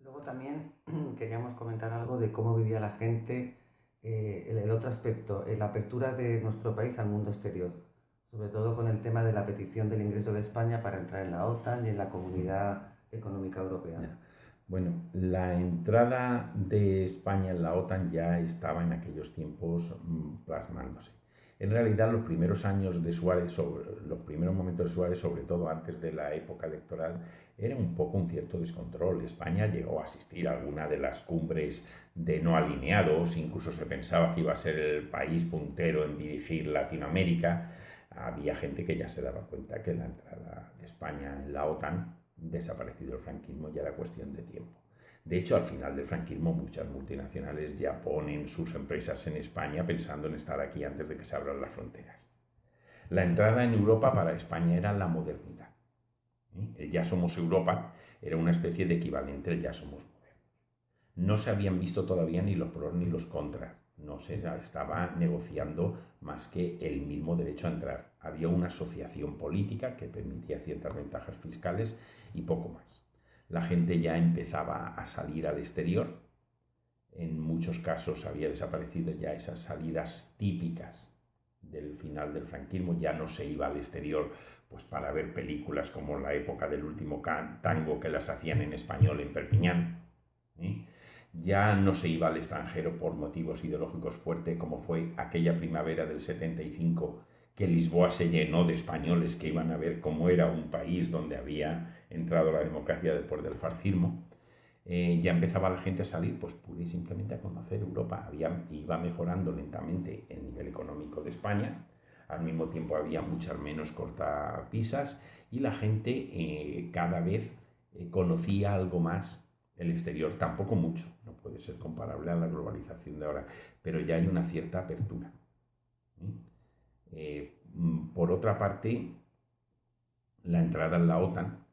Luego también queríamos comentar algo de cómo vivía la gente, el otro aspecto, la apertura de nuestro país al mundo exterior, sobre todo con el tema de la petición del ingreso de España para entrar en la OTAN y en la Comunidad Económica Europea. Ya. Bueno, la entrada de España en la OTAN ya estaba en aquellos tiempos plasmándose. En realidad, los primeros años de Suárez, los primeros momentos de Suárez, sobre todo antes de la época electoral, era un poco un cierto descontrol. España llegó a asistir a alguna de las cumbres de no alineados, incluso se pensaba que iba a ser el país puntero en dirigir Latinoamérica. Había gente que ya se daba cuenta que la entrada de España en la OTAN, desaparecido el franquismo, ya era cuestión de tiempo. De hecho, al final del franquismo muchas multinacionales ya ponen sus empresas en España pensando en estar aquí antes de que se abran las fronteras. La entrada en Europa para España era la modernidad. El Ya Somos Europa era una especie de equivalente al Ya Somos Modernos. No se habían visto todavía ni los pros ni los contras. No se estaba negociando más que el mismo derecho a entrar. Había una asociación política que permitía ciertas ventajas fiscales y poco más. La gente ya empezaba a salir al exterior. En muchos casos había desaparecido ya esas salidas típicas del final del franquismo. Ya no se iba al exterior pues para ver películas como la época del último tango, que las hacían en español en Perpiñán. ¿eh? Ya no se iba al extranjero por motivos ideológicos fuertes, como fue aquella primavera del 75, que Lisboa se llenó de españoles que iban a ver cómo era un país donde había entrado la democracia después del fascismo. Ya empezaba la gente a salir, pues pura y simplemente a conocer Europa. Iba mejorando lentamente el nivel económico de España, al mismo tiempo había muchas menos cortapisas y la gente cada vez conocía algo más el exterior, tampoco mucho, no puede ser comparable a la globalización de ahora, pero ya hay una cierta apertura. ¿eh? Por otra parte, la entrada en la OTAN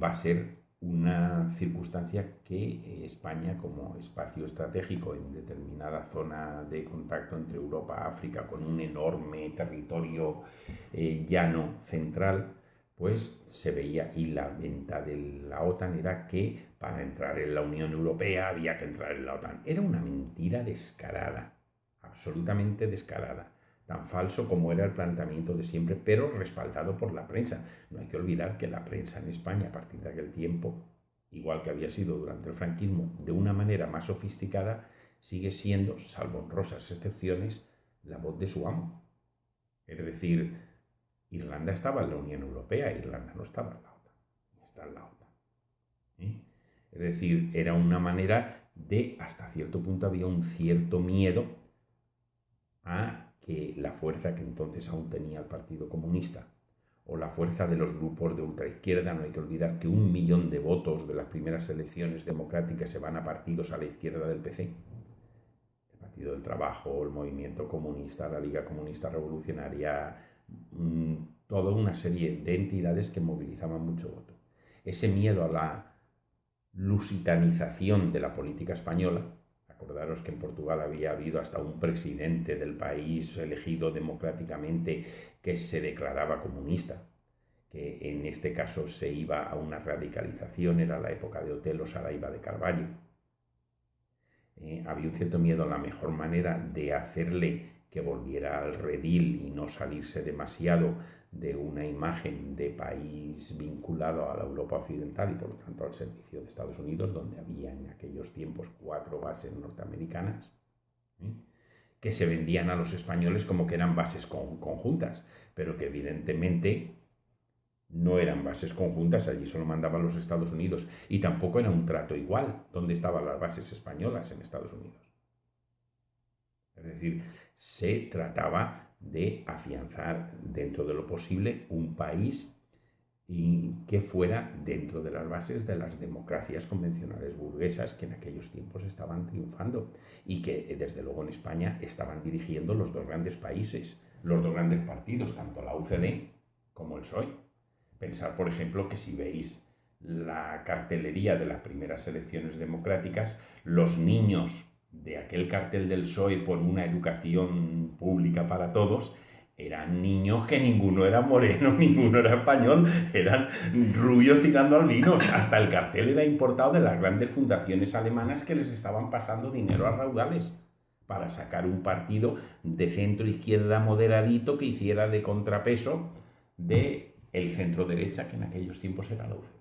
va a ser una circunstancia que España, como espacio estratégico en determinada zona de contacto entre Europa y África, con un enorme territorio llano central, pues se veía, y la venta de la OTAN era que para entrar en la Unión Europea había que entrar en la OTAN. Era una mentira descarada, absolutamente descarada, tan falso como era el planteamiento de siempre, pero respaldado por la prensa. No hay que olvidar que la prensa en España, a partir de aquel tiempo, igual que había sido durante el franquismo, de una manera más sofisticada, sigue siendo, salvo honrosas excepciones, la voz de su amo. Es decir, Irlanda estaba en la Unión Europea, Irlanda no estaba en la OTAN, está en la OTAN. ¿eh? Es decir, era una manera de, hasta cierto punto había un cierto miedo a que la fuerza que entonces aún tenía el Partido Comunista o la fuerza de los grupos de ultraizquierda. No hay que olvidar que 1 millón de votos de las primeras elecciones democráticas se van a partidos a la izquierda del PC. El Partido del Trabajo, el Movimiento Comunista, la Liga Comunista Revolucionaria, toda una serie de entidades que movilizaban mucho voto. Ese miedo a la lusitanización de la política española. Acordaros que en Portugal había habido hasta un presidente del país elegido democráticamente que se declaraba comunista, que en este caso se iba a una radicalización, era la época de Otelo Saraiva de Carvalho. Había un cierto miedo a la mejor manera de hacerle que volviera al redil y no salirse demasiado de una imagen de país vinculado a la Europa occidental y por lo tanto al servicio de Estados Unidos, donde había en aquellos tiempos 4 bases norteamericanas, ¿eh? que se vendían a los españoles como que eran bases conjuntas, pero que evidentemente no eran bases conjuntas, allí solo mandaban los Estados Unidos y tampoco era un trato igual donde estaban las bases españolas en Estados Unidos. Es decir, se trataba de afianzar dentro de lo posible un país y que fuera dentro de las bases de las democracias convencionales burguesas que en aquellos tiempos estaban triunfando y que desde luego en España estaban dirigiendo los dos grandes países, los dos grandes partidos, tanto la UCD como el PSOE. Pensar, por ejemplo, que si veis la cartelería de las primeras elecciones democráticas, los niños de aquel cartel del PSOE por una educación pública para todos eran niños que ninguno era moreno, ninguno era español, eran rubios tirando al vino. Hasta el cartel era importado de las grandes fundaciones alemanas que les estaban pasando dinero a raudales para sacar un partido de centro-izquierda moderadito que hiciera de contrapeso de el centro-derecha, que en aquellos tiempos era la UCD.